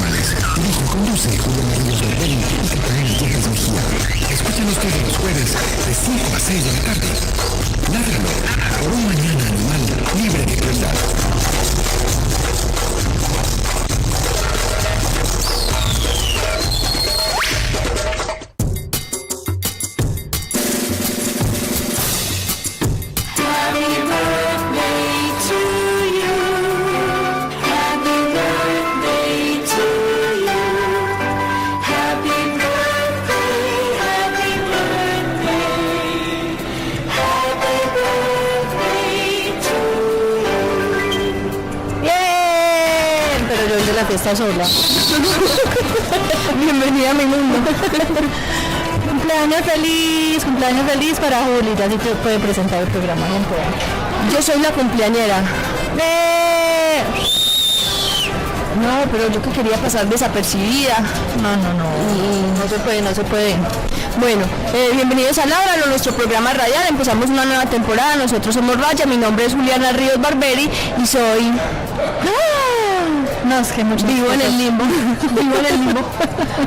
animales. Dirige y conduce Juliana Ríos Berberi y Catalina Yepes Mejía. Escúchanos todos los jueves de 5 a 6 de la tarde. Ládralo por un mañana animal libre de crueldad. Está sola. Bienvenida a mi mundo. Cumpleaños feliz para Juli. Ya sí te puede presentar el programa. Yo soy la cumpleañera. No, pero yo que quería pasar desapercibida. No se puede. Bueno, bienvenidos a Ládralo, nuestro programa radial. Empezamos una nueva temporada. Nosotros somos Raya. Mi nombre es Juliana Ríos Berberi y soy... No, es que mucho vivo en el limbo.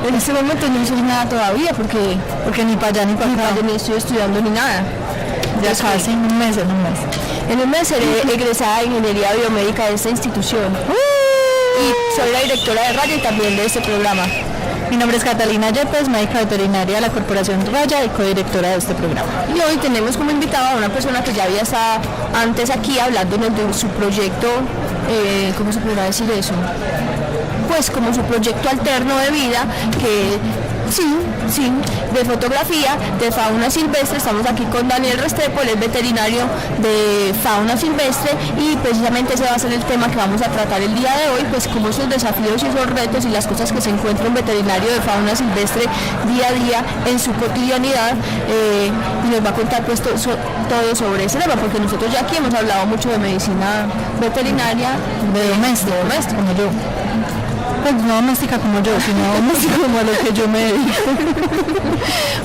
En este momento no hice nada todavía porque ni para allá ni para acá, ni estoy estudiando ni nada. Ya casi en un mes. En un mes seré egresada de Ingeniería Biomédica de esta institución. Y soy la directora de Radio y también de este programa. Mi nombre es Catalina Yepes, médica veterinaria de la Corporación Raya y codirectora de este programa. Y hoy tenemos como invitada a una persona que ya había estado antes aquí hablándonos de su proyecto, ¿cómo se podrá decir eso? Pues como su proyecto alterno de vida, que sí, de fotografía, de fauna silvestre. Estamos aquí con Daniel Restrepo, él es veterinario de fauna silvestre y precisamente ese va a ser el tema que vamos a tratar el día de hoy, pues como esos desafíos y esos retos y las cosas que se encuentra un veterinario de fauna silvestre día a día en su cotidianidad, y nos va a contar pues todo sobre ese tema, porque nosotros ya aquí hemos hablado mucho de medicina veterinaria, de doméstico como yo. Pues no doméstica como yo, sino doméstica como a lo que yo me dedico.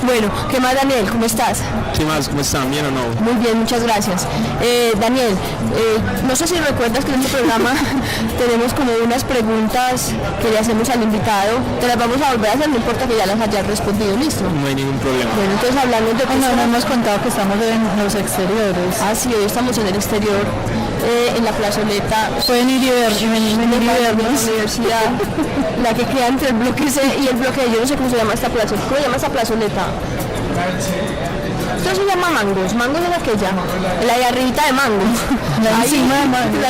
Bueno, ¿qué más, Daniel? ¿Cómo estás? ¿Qué más? ¿Cómo están? ¿Bien o no? Muy bien, muchas gracias. Daniel, no sé si recuerdas que en este programa tenemos como unas preguntas que le hacemos al invitado. Te las vamos a volver a hacer, no importa que ya las hayas respondido, ¿listo? No hay ningún problema. Bueno, entonces hablando de... No hemos contado que estamos en los exteriores. Ah, sí, hoy estamos en el exterior, en la plazoleta. Pueden ir y venir la universidad, la que queda entre el bloque C y el bloque D. Yo no sé cómo se llama esta plazoleta. ¿Cómo se llama esta plazoleta? Esto se llama Mangos. Mangos es aquella, la de arribita de Mangos. La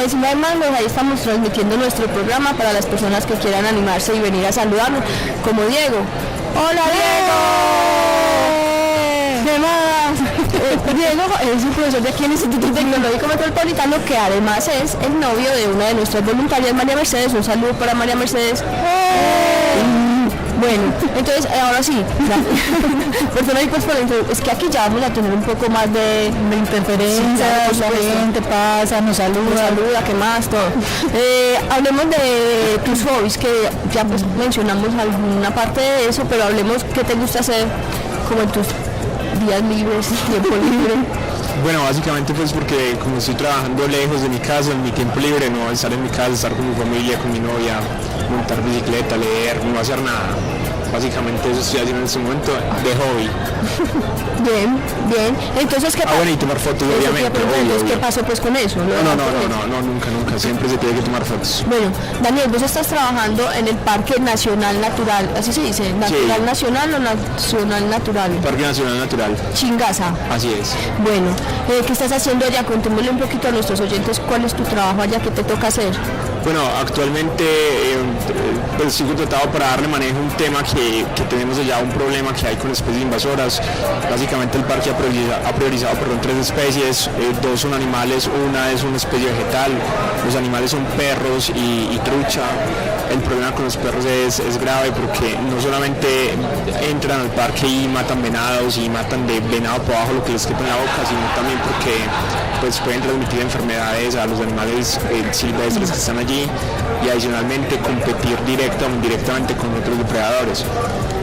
encima de Mangos. Ahí estamos transmitiendo nuestro programa para las personas que quieran animarse y venir a saludarnos, como Diego. ¡Hola, Diego! ¿Qué más? Diego es un profesor de aquí en el Instituto Tecnológico Metropolitano, que además es el novio de una de nuestras voluntarias, María Mercedes. Un saludo para María Mercedes. Bueno, entonces ahora sí, es que aquí ya vamos a tener un poco más de interferencias, la gente pasa, nos saluda, ¿qué más? Todo. Hablemos de tus hobbies, que ya pues mencionamos alguna parte de eso, pero hablemos qué te gusta hacer como en tus días libres, tiempo libre. Bueno, básicamente pues porque como estoy trabajando lejos de mi casa, en mi tiempo libre, no estar en mi casa, estar con mi familia, con mi novia, montar bicicleta, leer, no hacer nada. Básicamente eso estoy haciendo en este momento de hobby. Bien. Entonces, ¿qué pasa? Bueno, y tomar fotos, obviamente. ¿Qué pasó pues con eso? No, nunca. Siempre se tiene que tomar fotos. Bueno, Daniel, vos estás trabajando en el Parque Nacional Natural, ¿así se dice? ¿Natural sí. Nacional o Nacional Natural? Parque Nacional Natural. Chingaza. Así es. Bueno, ¿qué estás haciendo allá? Contémosle un poquito a nuestros oyentes cuál es tu trabajo allá, qué te toca hacer. Bueno, actualmente pues sigo tratado para darle manejo a un tema que tenemos allá, un problema que hay con especies invasoras. Básicamente el parque ha priorizado 3 especies, 2 son animales, una es una especie vegetal. Los animales son perros y trucha. El problema con los perros es grave porque no solamente entran al parque y matan venados y matan de venado por abajo lo que les quepa en la boca, sino también porque pues pueden transmitir enfermedades a los animales silvestres que están allí y adicionalmente competir directa o indirectamente con otros depredadores.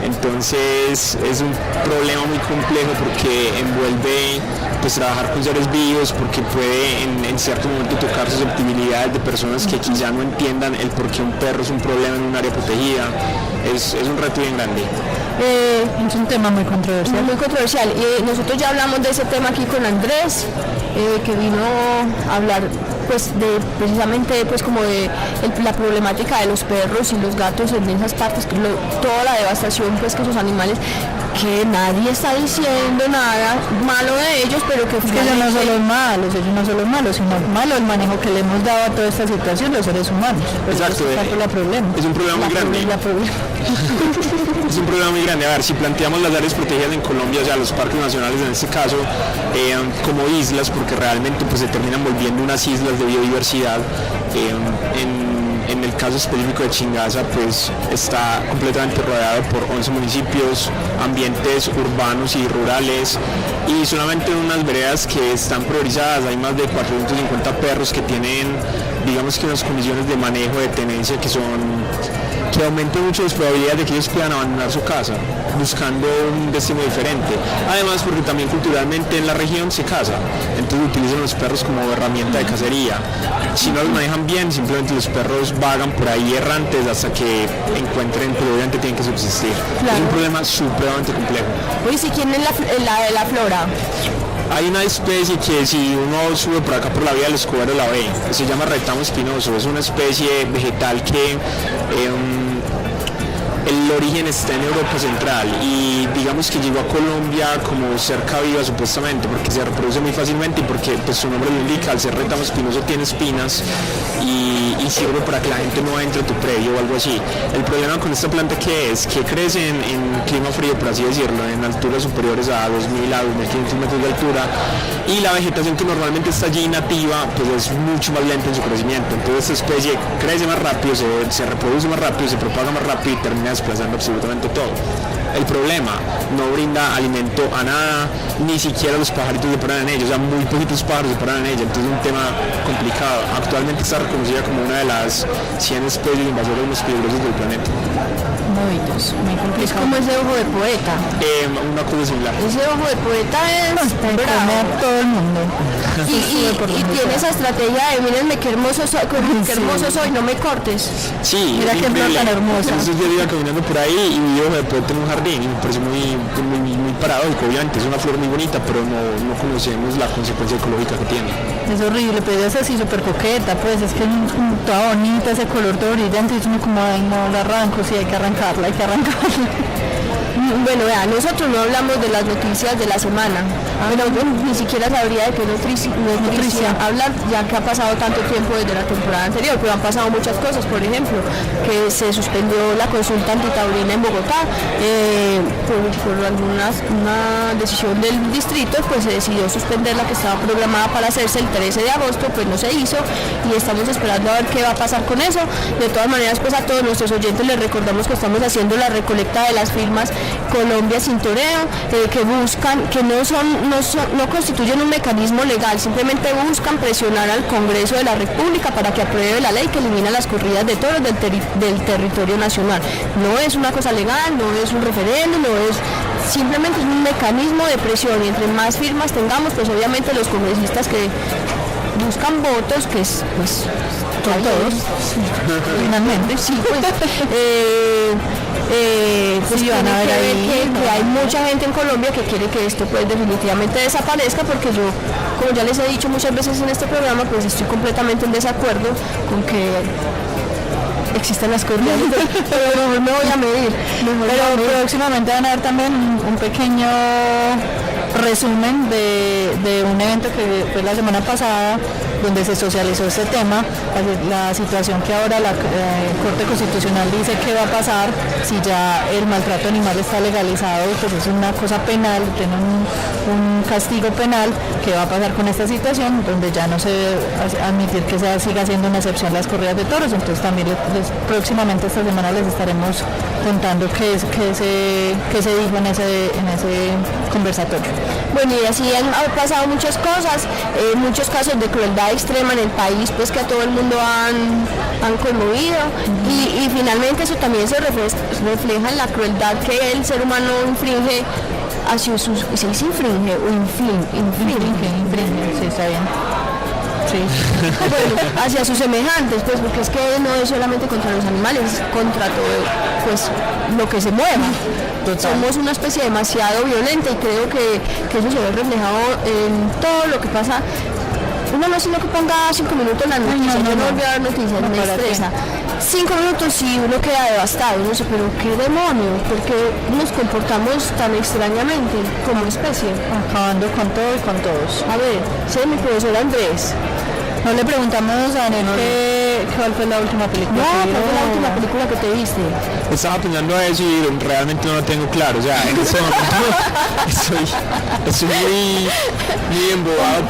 Entonces es un problema muy complejo porque envuelve pues trabajar con seres vivos, porque puede en cierto momento tocar susceptibilidades de personas que quizá no entiendan el por qué un perro es un problema en un área protegida. Es un reto bien grande. Es un tema muy controversial. Muy controversial. Nosotros ya hablamos de ese tema aquí con Andrés, que vino a hablar pues precisamente pues como de la problemática de los perros y los gatos en esas partes, toda la devastación pues que esos animales, que nadie está diciendo nada malo de ellos, pero que ellos no son los malos, sino malo el manejo que le hemos dado a toda esta situación los seres humanos. Exacto, es un problema muy grande. Es un problema muy grande. A ver, si planteamos las áreas protegidas en Colombia, o sea, los parques nacionales en este caso, como islas, porque realmente pues se terminan volviendo unas islas de biodiversidad. En el caso específico de Chingaza, pues está completamente rodeado por 11 municipios, ambientes urbanos y rurales, y solamente en unas veredas que están priorizadas hay más de 450 perros que tienen, digamos que unas condiciones de manejo, de tenencia que aumentan mucho las probabilidades de que ellos puedan abandonar su casa buscando un destino diferente. Además, porque también culturalmente en la región se caza, entonces utilizan los perros como herramienta de cacería. Si no los manejan bien, simplemente los perros vagan por ahí errantes hasta que encuentren, pero obviamente tienen que subsistir. Claro. Es un problema supremamente complejo. Uy, si quién es la flora. Hay una especie que si uno sube por acá por la vía del Escobero la ve, se llama retamo espinoso, es una especie vegetal que el origen está en Europa Central y digamos que llegó a Colombia como cerca viva supuestamente porque se reproduce muy fácilmente y porque pues, su nombre lo indica, al ser retamo espinoso tiene espinas y sirve para que la gente no entre a tu predio o algo así. El problema con esta planta que crece en clima frío, por así decirlo, en alturas superiores a 2.000 a 2.500 metros de altura, y la vegetación que normalmente está allí nativa pues es mucho más lenta en su crecimiento. Entonces esta especie crece más rápido, se reproduce más rápido, se propaga más rápido y termina desplazando absolutamente todo. El problema, no brinda alimento a nada, ni siquiera los pajaritos se paran en ella, o sea, muy poquitos pájaros se paran en ella, entonces es un tema complicado. Actualmente está reconocida como una de las 100 especies invasoras más peligrosas del planeta. Muy complicado. Es como ese ojo de poeta. Una cosa similar. Ese ojo de poeta es bravo. A todo el mundo. Y tiene esa estrategia de mírenme qué hermoso soy, no me cortes. Sí, mira qué planta tan hermosa. Entonces yo iba caminando por ahí y vi ojo de poeta en un jardín y me pareció muy paradójico. Obviamente es una flor muy bonita, pero no conocemos la consecuencia ecológica que tiene. Es horrible, pero es así súper coqueta, pues es que es toda bonita, ese color todo brillante, y uno como, ay no, la arranco, sí, hay que arrancarla. Bueno, vea, nosotros no hablamos de las noticias de la semana, pero ni siquiera sabría de qué noticia hablar, ya que ha pasado tanto tiempo desde la temporada anterior, pero han pasado muchas cosas, por ejemplo, que se suspendió la consulta antitaurina en Bogotá, por una decisión del distrito, pues se decidió suspender la que estaba programada para hacerse el 13 de agosto, pues no se hizo, y estamos esperando a ver qué va a pasar con eso. De todas maneras, pues a todos nuestros oyentes les recordamos que estamos haciendo la recolecta de las firmas Colombia sin toreo, que buscan, que no constituyen un mecanismo legal, simplemente buscan presionar al Congreso de la República para que apruebe la ley que elimina las corridas de toros del territorio nacional. No es una cosa legal, no es un referéndum, simplemente es un mecanismo de presión, y entre más firmas tengamos, pues obviamente los congresistas que buscan votos, que es pues todos, finalmente, sí, pues sí, van a ver ahí, que hay mucha gente en Colombia que quiere que esto pues definitivamente desaparezca, porque yo, como ya les he dicho muchas veces en este programa, pues estoy completamente en desacuerdo con que existan las corridas, pero mejor me voy a medir. Próximamente van a ver también un pequeño resumen de un evento que fue la semana pasada, donde se socializó este tema, la situación que ahora la Corte Constitucional dice que va a pasar si ya el maltrato animal está legalizado, pues es una cosa penal, tiene un castigo penal. ¿Qué va a pasar con esta situación? Donde ya no se debe admitir que siga siendo una excepción las corridas de toros. Entonces también próximamente esta semana les estaremos contando qué se dijo en ese conversatorio. Bueno, y así han pasado muchas cosas, muchos casos de crueldad sequía extrema en el país, pues que a todo el mundo han conmovido, y finalmente eso también se refleja en la crueldad que el ser humano infringe hacia sus, ¿se dice infringe o infringe, sí, está bien. Sí. Bueno, hacia sus semejantes, pues porque es que no es solamente contra los animales, contra todo, pues lo que se mueva. Somos una especie demasiado violenta y creo que eso se ve reflejado en todo lo que pasa. Uno no es sino que ponga 5 minutos en las noticias, yo no volví a ver noticias, me estresa. 5 minutos y uno queda devastado, no sé, pero qué demonios, ¿por qué nos comportamos tan extrañamente como especie? Acabando con todo y con todos. A ver, sé mi profesor Andrés. No le preguntamos a Daniel cuál fue la última película. No, ¿cuál fue la última película que te viste? Estaba pensando a eso y realmente no lo tengo claro. O sea, en ese momento estoy muy embobado.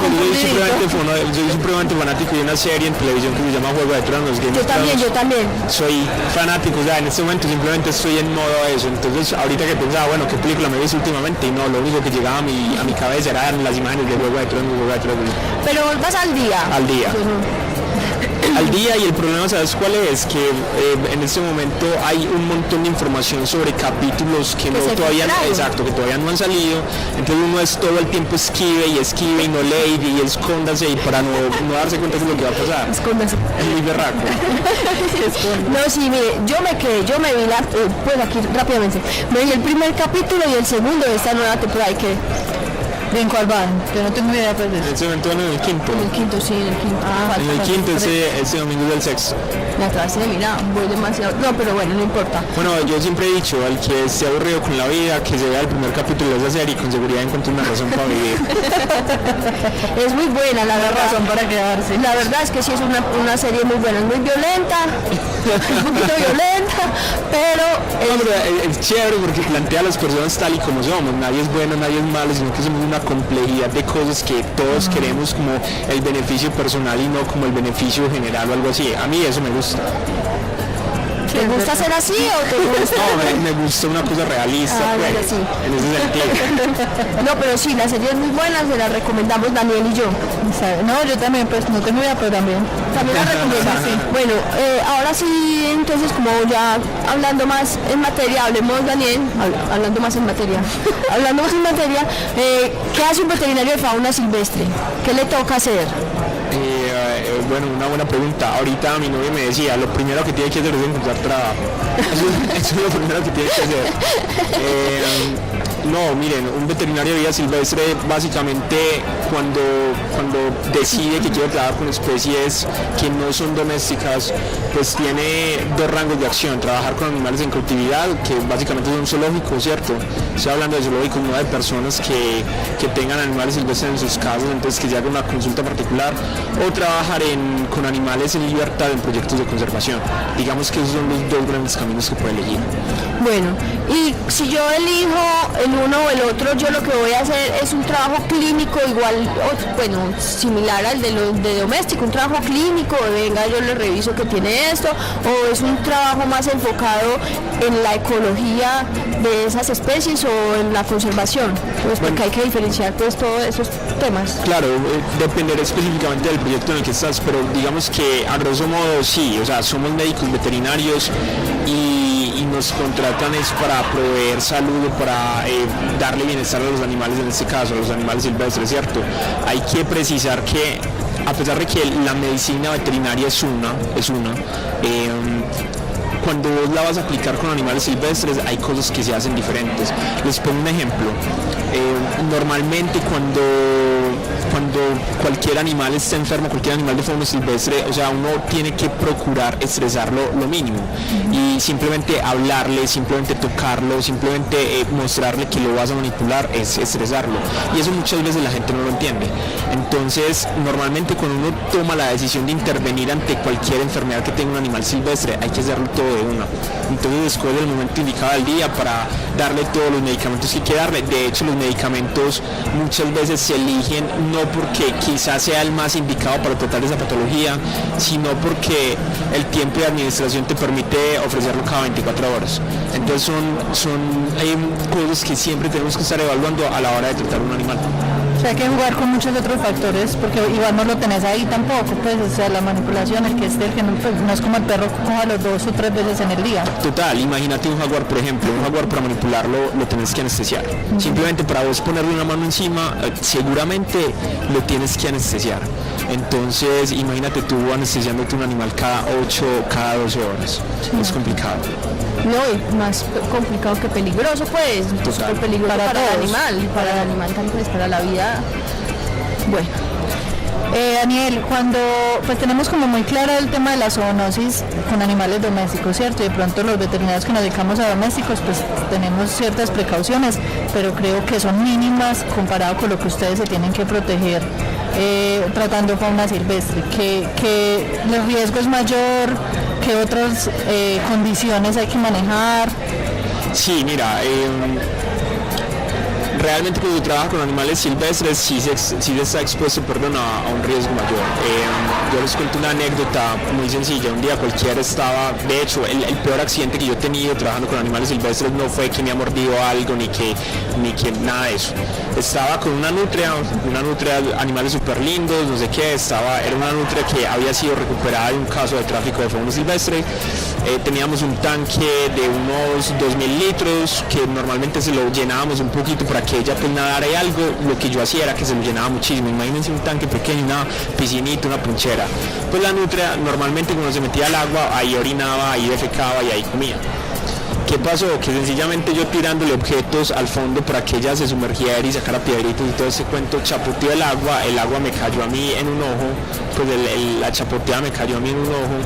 Soy supremamente fanático de una serie en televisión que se llama Juego de Tronos. Yo también. Soy fanático, o sea, en este momento simplemente estoy en modo a eso. Entonces, ahorita que pensaba, bueno, ¿qué película me he visto últimamente? Y no, lo único que llegaba a mi cabeza eran las imágenes de Juego de Tronos. Pero vas al día. Al día. Al día, y el problema, ¿sabes cuál es? Que en este momento hay un montón de información sobre capítulos que todavía no han salido, entonces uno es todo el tiempo esquive y no lee y escóndase y para no darse cuenta de lo que va a pasar. Escóndase. Es muy berraco. No, sí, mire, yo me vi pues aquí rápidamente, me vi el primer capítulo y el segundo de esta nueva temporada. ¿En cuál van? Yo no tengo idea pues de eso. En ese momento van en el quinto. En el quinto, sí, en el quinto. En el quinto, ese domingo es el sexto. Me atrasé, mira, voy demasiado. No, pero bueno, no importa. Bueno, yo siempre he dicho, al que esté aburrido con la vida, que se vea el primer capítulo de esa serie y con seguridad encuentra una razón para vivir. Es muy buena, la verdad. Razón para quedarse. La verdad es que sí es una serie muy buena, es muy violenta, un poquito violenta, pero es chévere porque plantea a las personas tal y como somos. Nadie es bueno, nadie es malo, sino que somos una complejidad de cosas que todos queremos como el beneficio personal y no como el beneficio general o algo así. A mí eso me gusta. ¿Te gusta ser así o te gusta? No, me gusta una cosa realista, pues, bueno, sí. en ese sentido. No, pero sí, la serie es muy buena, se la recomendamos Daniel y yo. No, yo también, pues no tengo idea, pero también la recomendamos. Sí. Bueno, ahora sí, entonces como ya hablando más en materia, hablando más en materia, ¿qué hace un veterinario de fauna silvestre? ¿Qué le toca hacer? Bueno, una buena pregunta. Ahorita mi novia me decía, lo primero que tiene que hacer es encontrar trabajo. Eso es lo primero que tiene que hacer. No, miren, un veterinario de vida silvestre básicamente cuando decide que quiere trabajar con especies que no son domésticas, pues tiene dos rangos de acción: trabajar con animales en cautividad, que básicamente son zoológicos, ¿cierto? Estoy hablando de zoológicos, no de personas que tengan animales silvestres en sus casas, entonces que se haga una consulta particular, o trabajar con animales en libertad en proyectos de conservación. Digamos que esos son los dos grandes caminos que puede elegir. Bueno, y si yo elijo el uno o el otro, yo lo que voy a hacer es un trabajo clínico igual, similar al de doméstico, un trabajo clínico, venga, yo le reviso que tiene esto, o es un trabajo más enfocado en la ecología de esas especies o en la conservación, pues porque hay que diferenciar pues todos esos temas. Claro, dependerá específicamente del proyecto en el que estás, pero digamos que a grosso modo sí, o sea, somos médicos veterinarios y nos contratan es para proveer salud, para darle bienestar a los animales, en este caso a los animales silvestres, ¿cierto? Hay que precisar que a pesar de que la medicina veterinaria es una cuando vos la vas a aplicar con animales silvestres hay cosas que se hacen diferentes. Les pongo un ejemplo. Normalmente cuando cualquier animal está enfermo, cualquier animal de fauna silvestre, o sea, uno tiene que procurar estresarlo lo mínimo y simplemente hablarle, simplemente tocarlo, simplemente mostrarle que lo vas a manipular es estresarlo, y eso muchas veces la gente no lo entiende. Entonces normalmente cuando uno toma la decisión de intervenir ante cualquier enfermedad que tenga un animal silvestre hay que hacerlo todo de una. Entonces escoge el momento indicado del día para darle todos los medicamentos que hay que darle. De hecho, los medicamentos muchas veces se eligen no porque quizás sea el más indicado para tratar esa patología, sino porque el tiempo de administración te permite ofrecerlo cada 24 horas. Entonces son cosas que siempre tenemos que estar evaluando a la hora de tratar un animal. O sea, hay que jugar con muchos otros factores, porque igual no lo tenés ahí tampoco, pues, o sea, la manipulación, el que no, pues, no es como el perro coja los 2 o 3 veces en el día. Total, imagínate un jaguar, por ejemplo, un jaguar para manipularlo lo tenés que anestesiar. Simplemente para vos ponerle una mano encima, seguramente lo tienes que anestesiar. Entonces, imagínate tú anestesiándote un animal cada 8, cada 12 horas. Sí. Es complicado. No, y más complicado que peligroso, pues, súper peligroso para el animal, y para el animal también, pues, para la vida. Bueno. Daniel, cuando pues tenemos como muy claro el tema de la zoonosis con animales domésticos, ¿cierto? Y de pronto los veterinarios que nos dedicamos a domésticos pues tenemos ciertas precauciones, pero creo que son mínimas comparado con lo que ustedes se tienen que proteger tratando fauna silvestre. ¿Que el riesgo es mayor? ¿Qué otras condiciones hay que manejar? Sí, mira, realmente cuando trabajas con animales silvestres sí se está expuesto a un riesgo mayor. Yo les cuento una anécdota muy sencilla. Un día cualquiera estaba, de hecho el peor accidente que yo he tenido trabajando con animales silvestres no fue que me ha mordido algo ni que nada de eso. Estaba con una nutria, animales súper lindos, no sé qué, era una nutria que había sido recuperada de un caso de tráfico de fauna silvestre. Teníamos un tanque de unos 2.000 litros que normalmente se lo llenábamos un poquito para que ella pues nadara y algo. Lo que yo hacía era que se lo llenaba muchísimo. Imagínense un tanque pequeño, una piscinita, una punchera. Pues la nutria normalmente cuando se metía al agua ahí orinaba, ahí defecaba y ahí comía. ¿Qué pasó? Que sencillamente yo tirándole objetos al fondo para que ella se sumergiera y sacara piedritos y todo ese cuento, chapoteó el agua me cayó a mí en un ojo, pues la chapoteada me cayó a mí en un ojo.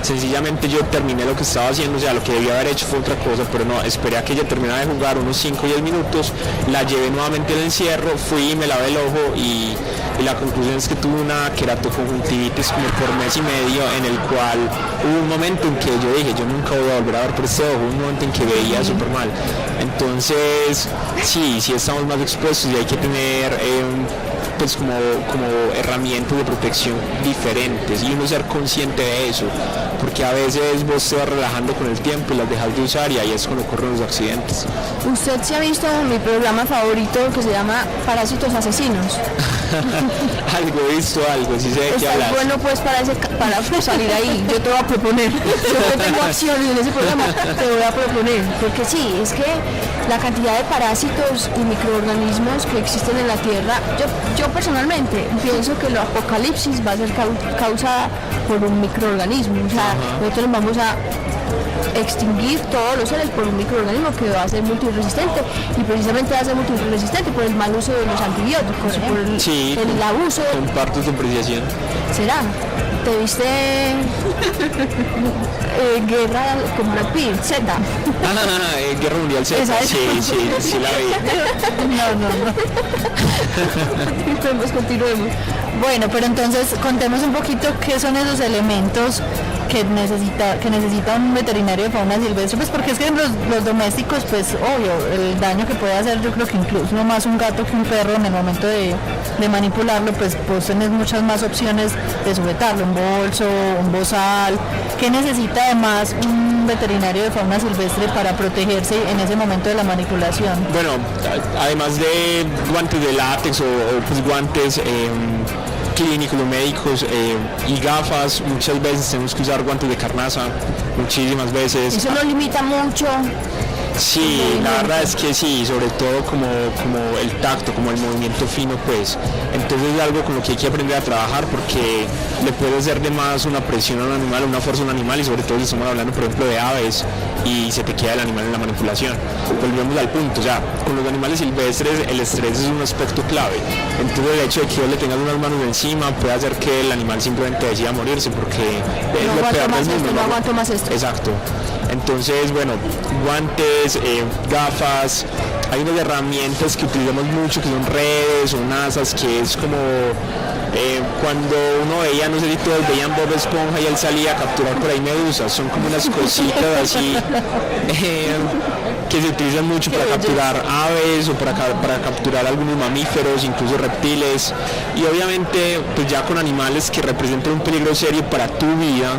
Sencillamente yo terminé lo que estaba haciendo, o sea, lo que debía haber hecho fue otra cosa, pero no, esperé a que ella terminara de jugar unos 5 o 10 minutos, la llevé nuevamente al encierro, fui y me lavé el ojo y la conclusión es que tuve una queratoconjuntivitis como por mes y medio, en el cual hubo un momento en que yo dije, yo nunca voy a volver a ver por este ojo, un momento en que veía súper mal. Entonces, sí estamos más expuestos y hay que tener pues como herramientas de protección diferentes y uno ser consciente de eso, porque a veces vos te vas relajando con el tiempo y las dejas de usar y ahí es cuando ocurren los accidentes. Usted se ha visto mi programa favorito que se llama Parásitos Asesinos. Algo he visto, sí sé de qué hablas. Bueno, pues para salir ahí, yo te voy a proponer. Yo tengo acciones en ese programa, te voy a proponer. Porque sí, es que la cantidad de parásitos y microorganismos que existen en la Tierra, yo personalmente pienso que el apocalipsis va a ser causada por un microorganismo. O sea, nosotros vamos a extinguir todos los seres por un microorganismo que va a ser multiresistente, y precisamente va a ser multiresistente por el mal uso de los antibióticos, por el abuso. Comparto tu apreciación. ¿Será? ¿Te viste Guerra con Brad Pitt, Z? Guerra Mundial Z, sí la vi. No. Pues continuemos. Bueno, pero entonces contemos un poquito qué son esos elementos que necesita un veterinario de fauna silvestre, pues porque es que los domésticos, pues obvio, el daño que puede hacer, yo creo que incluso no más un gato que un perro en el momento de manipularlo, pues vos tenés muchas más opciones de sujetarlo, un bolso, un bozal. ¿Qué necesita además un veterinario de fauna silvestre para protegerse en ese momento de la manipulación? Bueno, además de guantes de látex o pues guantes clínicos, médicos y gafas, muchas veces tenemos que usar guantes de carnaza, muchísimas veces. Eso lo limita mucho. Sí, la verdad es que sí, sobre todo como el tacto, como el movimiento fino, pues. Entonces es algo con lo que hay que aprender a trabajar, porque le puede hacer de más una presión a un animal, una fuerza a un animal, y sobre todo si estamos hablando, por ejemplo, de aves y se te queda el animal en la manipulación. Volvemos al punto, o sea, con los animales silvestres el estrés es un aspecto clave. Entonces el hecho de que vos le tengas unas manos encima puede hacer que el animal simplemente decida morirse, porque es lo peor del mundo. No aguanto más esto. Exacto. Entonces, bueno, guantes, gafas, hay unas herramientas que utilizamos mucho que son redes o nazas, que es como cuando uno veía, no sé si todos veían Bob Esponja y él salía a capturar por ahí medusas, son como unas cositas así que se utilizan mucho para capturar aves o para capturar algunos mamíferos, incluso reptiles, y obviamente pues ya con animales que representan un peligro serio para tu vida,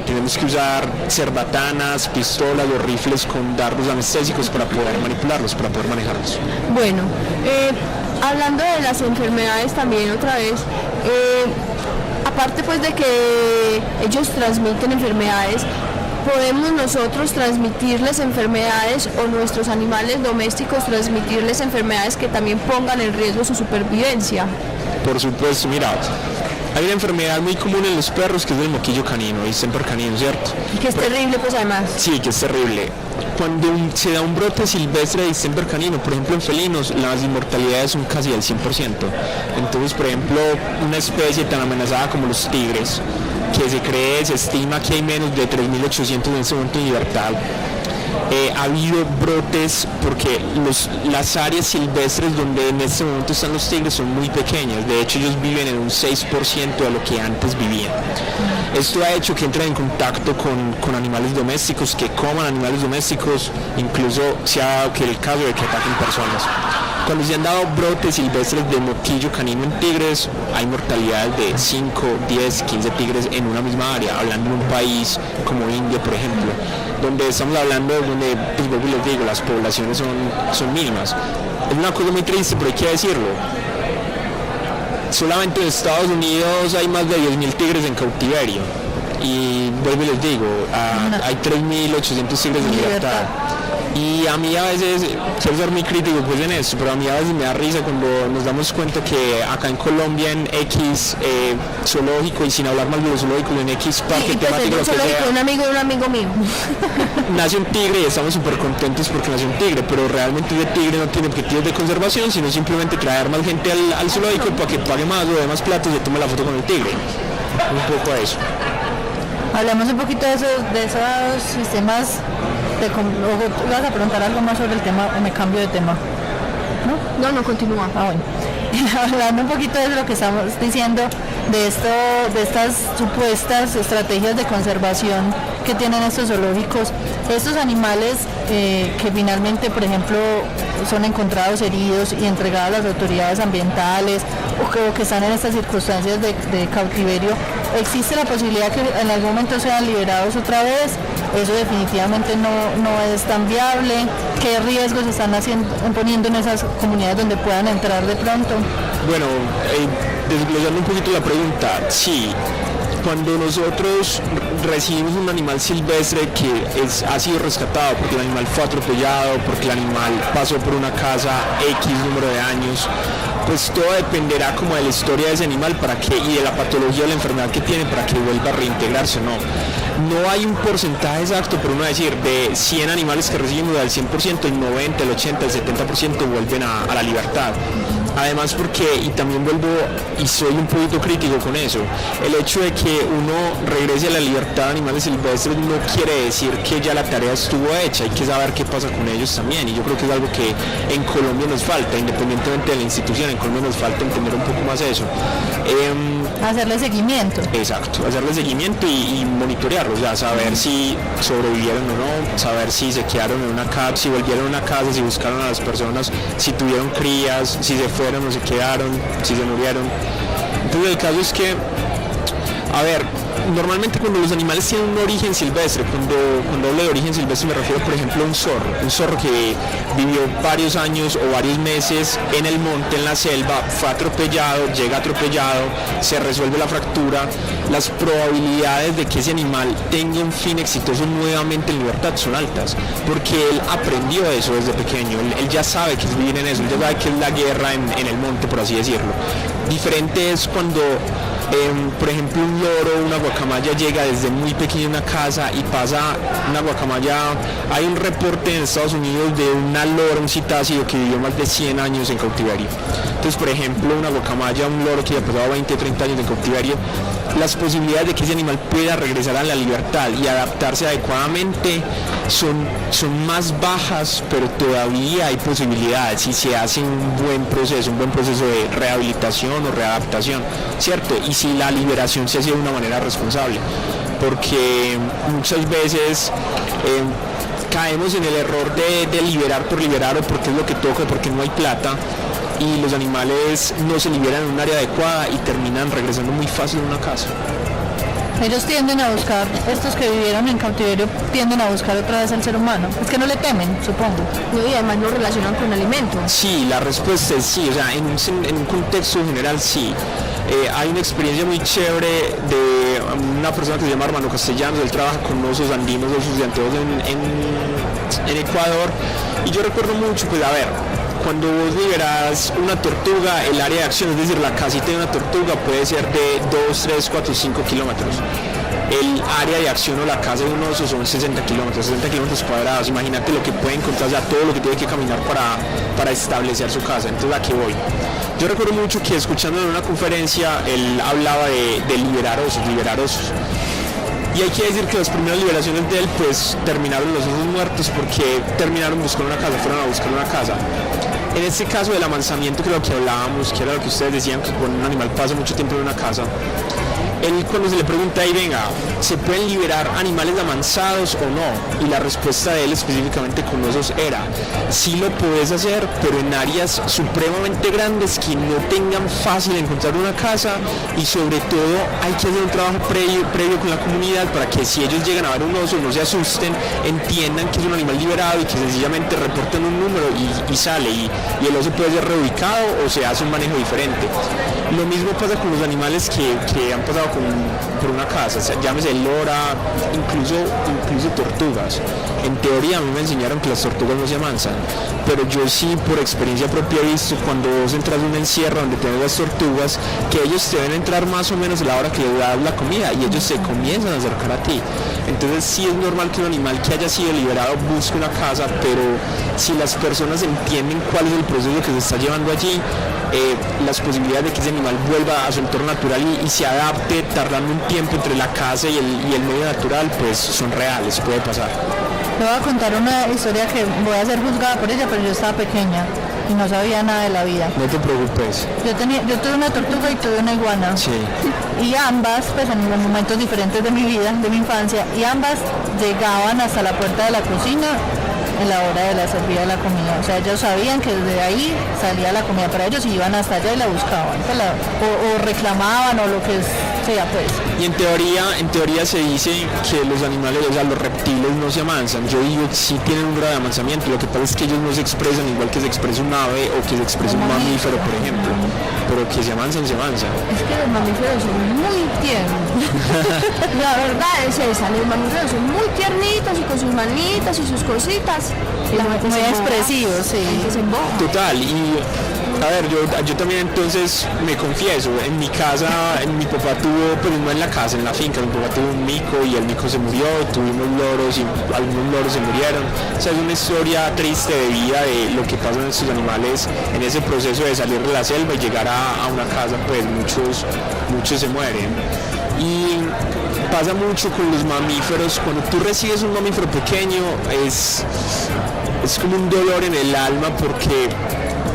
tenemos que usar cerbatanas, pistolas o rifles con dardos anestésicos para poder manipularlos, para poder manejarlos. Bueno, hablando de las enfermedades también otra vez, aparte pues de que ellos transmiten enfermedades, ¿podemos nosotros transmitirles enfermedades o nuestros animales domésticos transmitirles enfermedades que también pongan en riesgo su supervivencia? Por supuesto, mira, hay una enfermedad muy común en los perros que es el moquillo canino, el distemper canino, ¿cierto? Que es terrible pues además. Sí, que es terrible. Cuando se da un brote silvestre de distemper canino, por ejemplo en felinos, las inmortalidades son casi del 100%. Entonces, por ejemplo, una especie tan amenazada como los tigres, que se estima que hay menos de 3.800 en este momento en libertad. Ha habido brotes porque las áreas silvestres donde en este momento están los tigres son muy pequeñas, de hecho ellos viven en un 6% de lo que antes vivían. Esto ha hecho que entren en contacto con animales domésticos, que coman animales domésticos, incluso se ha dado que el caso de que ataquen personas. Cuando se han dado brotes silvestres de moquillo canino en tigres, hay mortalidades de 5, 10, 15 tigres en una misma área, hablando de un país como India, por ejemplo, donde estamos hablando donde, pues les digo, las poblaciones son mínimas. Es una cosa muy triste, pero hay que decirlo. Solamente en Estados Unidos hay más de 10.000 tigres en cautiverio. Y vuelvo y les digo, hay 3.800 tigres en libertad. Y a mí a veces, quiero ser muy crítico pues en esto, pero a mí a veces me da risa cuando nos damos cuenta que acá en Colombia en X zoológico, y sin hablar más de los zoológicos, en X parque temático, lo que sea, un amigo mío. nace un tigre y estamos súper contentos porque nace un tigre, pero realmente ese tigre no tiene objetivos de conservación, sino simplemente traer más gente al zoológico para que pague más o dé más plata y se tome la foto con el tigre. Un poco a eso. Hablamos un poquito de esos sistemas. ¿O vas a preguntar algo más sobre el tema o me cambio de tema? No, continúa. Bueno. Hablando un poquito de lo que estamos diciendo, de estas supuestas estrategias de conservación que tienen estos zoológicos, estos animales que finalmente, por ejemplo, son encontrados heridos y entregados a las autoridades ambientales o que están en estas circunstancias de cautiverio, ¿existe la posibilidad que en algún momento sean liberados otra vez? Eso definitivamente no es tan viable. ¿Qué riesgos están poniendo en esas comunidades donde puedan entrar de pronto? Bueno, desglosando un poquito la pregunta, sí. Cuando nosotros recibimos un animal silvestre que ha sido rescatado porque el animal fue atropellado, porque el animal pasó por una casa X número de años, pues todo dependerá como de la historia de ese animal y de la patología de la enfermedad que tiene para que vuelva a reintegrarse o no. No hay un porcentaje exacto, pero uno decir, de 100 animales que recibimos al 100%, el 90, el 80, el 70% vuelven a la libertad. Además porque, y también vuelvo y soy un poquito crítico con eso, el hecho de que uno regrese a la libertad de animales silvestres no quiere decir que ya la tarea estuvo hecha, hay que saber qué pasa con ellos también, y yo creo que es algo que en Colombia nos falta, independientemente de la institución, en Colombia nos falta entender un poco más eso. Hacerle seguimiento. Exacto, hacerle seguimiento y monitorearlos, ya saber si sobrevivieron o no, saber si se quedaron en una casa, si volvieron a una casa, si buscaron a las personas, si tuvieron crías, si se fueron o se quedaron, si se murieron. Entonces el caso es que, a ver, normalmente cuando los animales tienen un origen silvestre, cuando hablo de origen silvestre me refiero por ejemplo a un zorro que vivió varios años o varios meses en el monte, en la selva, fue atropellado, llega atropellado, se resuelve la fractura, las probabilidades de que ese animal tenga un fin exitoso nuevamente en libertad son altas, porque él aprendió eso desde pequeño, él ya sabe que es vivir en eso, él ya sabe que es la guerra en el monte, por así decirlo. Diferente es cuando por ejemplo un loro o una guacamaya llega desde muy pequeño a una casa y pasa una guacamaya. Hay un reporte en Estados Unidos de una lora, un citácido que vivió más de 100 años en cautiverio. Entonces, por ejemplo, una guacamaya, un loro que ya ha pasado 20, 30 años en cautiverio, las posibilidades de que ese animal pueda regresar a la libertad y adaptarse adecuadamente son más bajas, pero todavía hay posibilidades si se hace un buen proceso de rehabilitación o readaptación, ¿cierto? Y si la liberación se hace de una manera responsable, porque muchas veces caemos en el error de liberar por liberar o porque es lo que toca, porque no hay plata, y los animales no se liberan en un área adecuada y terminan regresando muy fácil a una casa. Ellos tienden a buscar, estos que vivieron en cautiverio tienden a buscar otra vez al ser humano. Es que no le temen, supongo. No, y además lo relacionan con alimentos. Sí, la respuesta es sí, o sea, en un contexto general sí. Hay una experiencia muy chévere de una persona que se llama Armando Castellanos. Él trabaja con osos andinos, osos de anteojos en Ecuador, y yo recuerdo mucho, pues a ver, cuando vos liberas una tortuga, el área de acción, es decir, la casita de una tortuga puede ser de 2, 3, 4, 5 kilómetros. El área de acción o la casa de un oso son 60 kilómetros cuadrados. Imagínate lo que puede encontrar, ya todo lo que tiene que caminar para establecer su casa. Entonces, ¿a qué voy? Yo recuerdo mucho que escuchando en una conferencia, él hablaba de liberar osos. Y hay que decir que las primeras liberaciones de él pues terminaron los osos muertos porque terminaron buscando una casa, fueron a buscar una casa. En este caso del amansamiento, creo que hablábamos, que era lo que ustedes decían, que cuando un animal pasa mucho tiempo en una casa, él cuando se le pregunta ahí, venga, ¿se pueden liberar animales amansados o no? Y la respuesta de él específicamente con osos era, sí lo puedes hacer, pero en áreas supremamente grandes que no tengan fácil encontrar una casa, y sobre todo hay que hacer un trabajo previo con la comunidad para que si ellos llegan a ver un oso no se asusten, entiendan que es un animal liberado y que sencillamente reporten un número y sale, y el oso puede ser reubicado o se hace un manejo diferente. Lo mismo pasa con los animales que han pasado por una casa, o sea, llámese lora, incluso tortugas. En teoría a mí me enseñaron que las tortugas no se amansan, pero yo sí por experiencia propia he visto cuando vos entras en un encierro donde tienes las tortugas, que ellos te deben entrar más o menos a la hora que le das la comida y ellos se comienzan a acercar a ti. Entonces sí es normal que un animal que haya sido liberado busque una casa, pero si las personas entienden cuál es el proceso que se está llevando allí, las posibilidades de que ese animal vuelva a su entorno natural y se adapte tardando un tiempo entre la casa y el medio natural, pues son reales, puede pasar. Le voy a contar una historia que voy a ser juzgada por ella, pero yo estaba pequeña y no sabía nada de la vida. No te preocupes. Yo tuve una tortuga y tuve una iguana. Sí. Y ambas, pues en momentos diferentes de mi vida, de mi infancia, y ambas llegaban hasta la puerta de la cocina en la hora de la servida de la comida. O sea, ellos sabían que desde ahí salía la comida para ellos y iban hasta allá y la buscaban. Pues o reclamaban o lo que sea, pues. Y en teoría se dice que los animales, o sea, los reptiles no se amansan. Yo digo que sí tienen un grado de amansamiento. Lo que pasa es que ellos no se expresan igual que se expresa un ave o que se expresa un mamífero, por ejemplo. Pero que se amansan. Es que los mamíferos son muy tiernos. La verdad es esa, los mamíferos son muy tiernitos y con sus manitas y sus cositas. Muy expresivos, sí. Total, y a ver, yo también entonces me confieso, en mi casa, mi papá tuvo, pero no en la casa, en la finca, mi papá tuvo un mico y el mico se murió, tuvimos loros y algunos loros se murieron. O sea, es una historia triste de vida de lo que pasa en estos animales en ese proceso de salir de la selva y llegar a una casa, pues muchos se mueren. Y pasa mucho con los mamíferos, cuando tú recibes un mamífero pequeño es como un dolor en el alma porque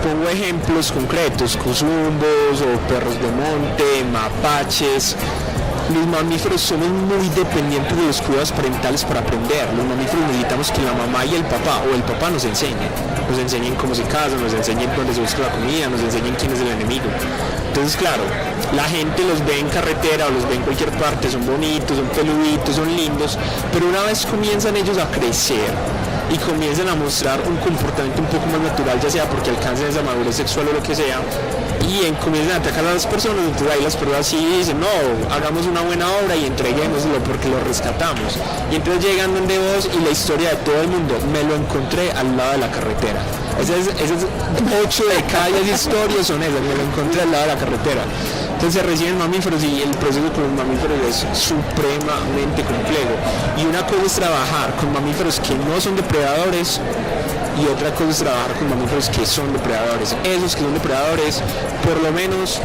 pongo ejemplos concretos, cozumbos o perros de monte, mapaches. Los mamíferos somos muy dependientes de los cuidados parentales para aprender. Los mamíferos necesitamos que la mamá y el papá nos enseñen cómo se casan, nos enseñen dónde se busca la comida, nos enseñen quién es el enemigo. Entonces, claro, la gente los ve en carretera o los ve en cualquier parte, son bonitos, son peluditos, son lindos, pero una vez comienzan ellos a crecer y comienzan a mostrar un comportamiento un poco más natural, ya sea porque alcancen esa madurez sexual o lo que sea, y comienzan a atacar a las personas, entonces ahí las personas sí dicen, no, hagamos una buena obra y entreguémoslo porque lo rescatamos. Y entonces llegan donde vos y la historia de todo el mundo, me lo encontré al lado de la carretera. Esas 8 de cada 10 historias son esas, me lo encontré al lado de la carretera. Entonces se reciben mamíferos y el proceso con los mamíferos es supremamente complejo. Y una cosa es trabajar con mamíferos que no son depredadores y otra cosa es trabajar con mamíferos que son depredadores. Esos que son depredadores, por lo menos,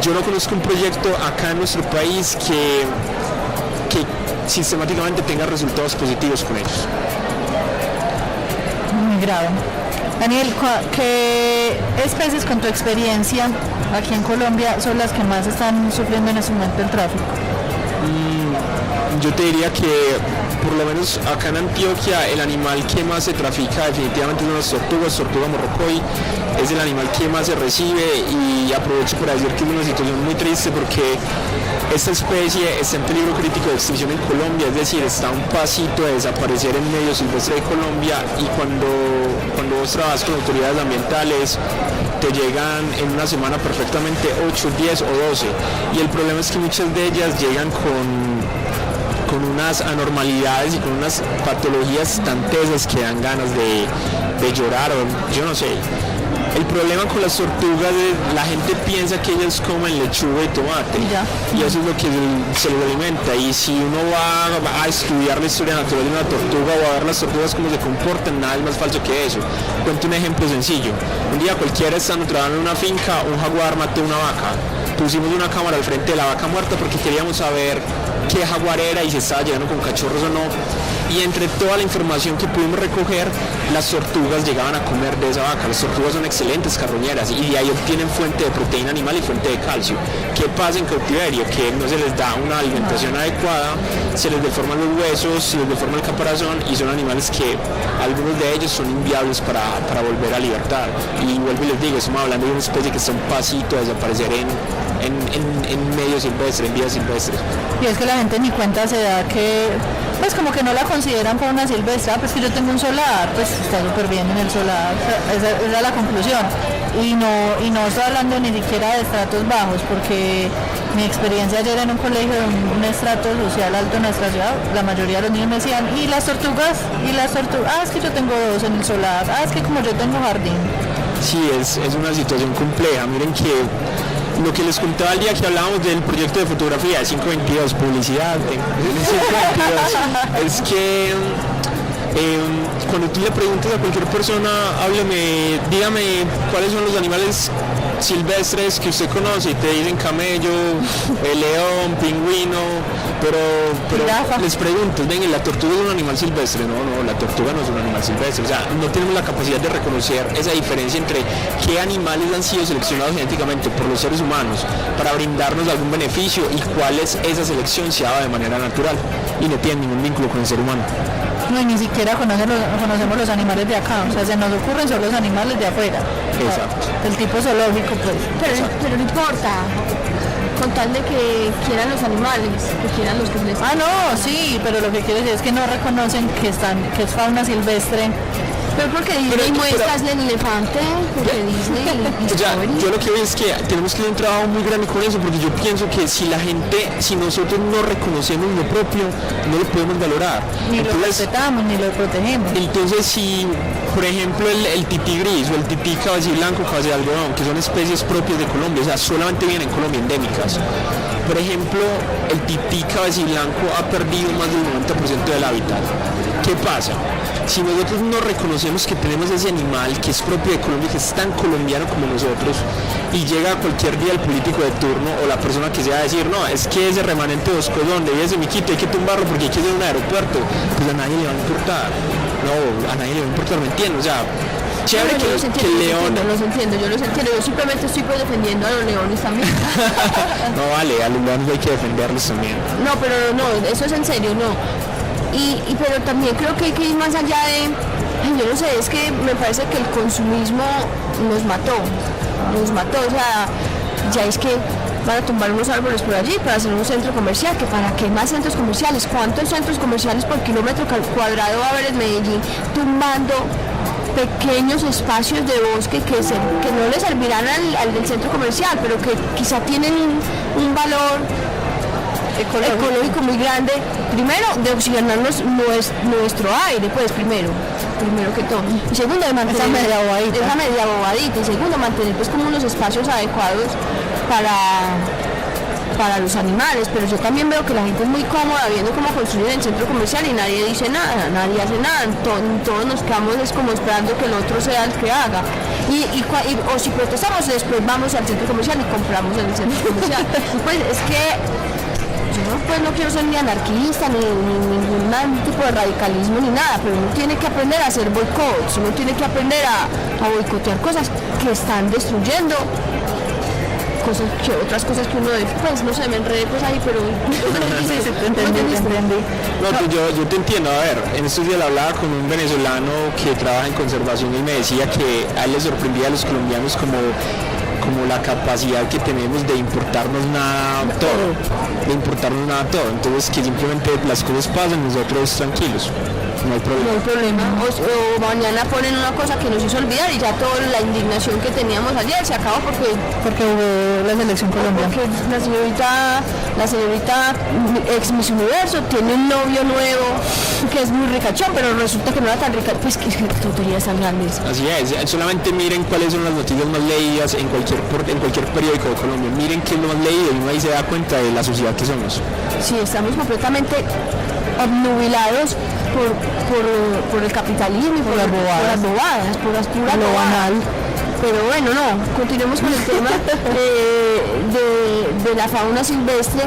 yo no conozco un proyecto acá en nuestro país que sistemáticamente tenga resultados positivos con ellos. Muy grave. Daniel, ¿qué especies con tu experiencia aquí en Colombia son las que más están sufriendo en este momento el tráfico? Yo te diría que por lo menos acá en Antioquia, el animal que más se trafica definitivamente son las tortugas, tortuga morrocoy, es el animal que más se recibe, y aprovecho para decir que es una situación muy triste porque esta especie está en peligro crítico de extinción en Colombia, es decir, está a un pasito de desaparecer en medio silvestre de Colombia, y cuando vos trabajas con autoridades ambientales te llegan en una semana perfectamente 8, 10 o 12, y el problema es que muchas de ellas llegan con unas anormalidades y con unas patologías tan tesas que dan ganas de llorar, o yo no sé. El problema con las tortugas es la gente piensa que ellas comen lechuga y tomate, y eso es lo que se les alimenta, y si uno va a estudiar la historia natural de una tortuga o a ver las tortugas cómo se comportan, nada es más falso que eso. Cuento un ejemplo sencillo. Un día cualquiera, estando trabajando en una finca, un jaguar mató una vaca. Pusimos una cámara al frente de la vaca muerta porque queríamos saber qué jaguar era y si estaba llegando con cachorros o no, y entre toda la información que pudimos recoger, las tortugas llegaban a comer de esa vaca. Las tortugas son excelentes carroñeras y de ahí obtienen fuente de proteína animal y fuente de calcio. ¿Qué pasa en cautiverio? Que no se les da una alimentación adecuada, se les deforman los huesos, se les deforma el caparazón, y son animales que algunos de ellos son inviables para volver a libertad. Y vuelvo y les digo, estamos hablando de una especie que está un pasito a desaparecer en medio silvestre, en vida silvestre. Y es que la gente ni cuenta se da que, pues como que no la consideran por una silvestre. Pues que yo tengo un solar, pues está súper bien en el solar, esa es la conclusión. Y no estoy hablando ni siquiera de estratos bajos, porque mi experiencia ayer en un colegio de un estrato social alto en nuestra ciudad, la mayoría de los niños me decían, ¿y las tortugas? Es que yo tengo 2 en el solar, es que como yo tengo jardín. Sí, es una situación compleja. Miren que lo que les contaba el día que hablábamos del proyecto de fotografía de 522, publicidad de 522, es que cuando tú le preguntas a cualquier persona, dígame cuáles son los animales silvestres que usted conoce, y te dicen camello, león, pingüino, pero les preguntas, ven, ¿la tortuga es un animal silvestre? No, la tortuga no es un animal silvestre. O sea, no tenemos la capacidad de reconocer esa diferencia entre qué animales han sido seleccionados genéticamente por los seres humanos para brindarnos algún beneficio y cuál es esa selección se ha dado de manera natural y no tiene ningún vínculo con el ser humano. No, y ni siquiera conocemos los animales de acá, o sea, se nos ocurren solo los animales de afuera. Exacto. El tipo zoológico, pues. Pero no importa, con tal de que quieran los animales, que quieran los que les... No, sí, pero lo que quiero decir es que no reconocen que es fauna silvestre. Pero porque Disney muestra el elefante, porque Disney... Yo lo que veo es que tenemos que hacer un trabajo muy grande con eso, porque yo pienso que si nosotros no reconocemos lo propio, no lo podemos valorar. Ni lo respetamos, ni lo protegemos. Entonces, si, por ejemplo, el tití gris o el tití cabecí blanco, cabecí de algodón, que son especies propias de Colombia, o sea, solamente vienen en Colombia, endémicas. Por ejemplo, el tití cabecí blanco ha perdido más del 90% del hábitat. ¿Qué pasa? Si nosotros no reconocemos que tenemos ese animal que es propio de Colombia, que es tan colombiano como nosotros, y llega cualquier día el político de turno o la persona que sea a decir, no, es que ese remanente boscodón de ese miquito hay que tumbarlo porque hay que hacer un aeropuerto, pues a nadie le va a importar. No, a nadie le va a importar, ¿me entiendes? O sea, chévere que el león... Yo los entiendo, yo simplemente estoy pues defendiendo a los leones también. No vale, a los leones hay que defenderlos también. No, pero no, eso es en serio, no. Pero también creo que hay que ir más allá de, yo no sé, es que me parece que el consumismo nos mató, o sea, ya es que van a tumbar unos árboles por allí para hacer un centro comercial, que para qué más centros comerciales, ¿cuántos centros comerciales por kilómetro cuadrado va a haber en Medellín tumbando pequeños espacios de bosque que no le servirán al del centro comercial, pero que quizá tienen un valor ecológico muy grande, primero de oxigenarnos nuestro aire, pues primero que todo, y segundo de mantener esa media bobadita, y segundo mantener pues como unos espacios adecuados para los animales. Pero yo también veo que la gente es muy cómoda viendo cómo construyen el centro comercial y nadie dice nada, nadie hace nada, todos nos quedamos es como esperando que el otro sea el que haga, o si protestamos después vamos al centro comercial y compramos en el centro comercial. Pues es que yo no quiero ser ni anarquista ni ningún tipo de radicalismo ni nada, pero uno tiene que aprender a hacer boicots, uno tiene que aprender a boicotear cosas que están destruyendo otras cosas que uno pues no sé, me enredé pues ahí, pero Sí, te entendí. No, pues yo te entiendo. A ver, en estos días hablaba con un venezolano que trabaja en conservación y me decía que a él le sorprendía a los colombianos como la capacidad que tenemos de importarnos nada todo, entonces que simplemente las cosas pasan, nosotros tranquilos, no hay problema. O mañana ponen una cosa que nos hizo olvidar y ya toda la indignación que teníamos ayer se acabó Porque hubo la selección colombiana. porque la señorita ex Miss Universo tiene un novio nuevo que es muy ricachón, pero resulta que no era tan rica, pues que tonterías tan grandes. Así es, solamente miren cuáles son las noticias más leídas en cualquier periódico de Colombia, miren qué es lo más leído y uno ahí se da cuenta de la sociedad que somos. Sí, estamos completamente obnubilados por el capitalismo y por las bobadas, por las puras Lo bobadas. banal. Pero bueno, no, continuemos con el tema de la fauna silvestre.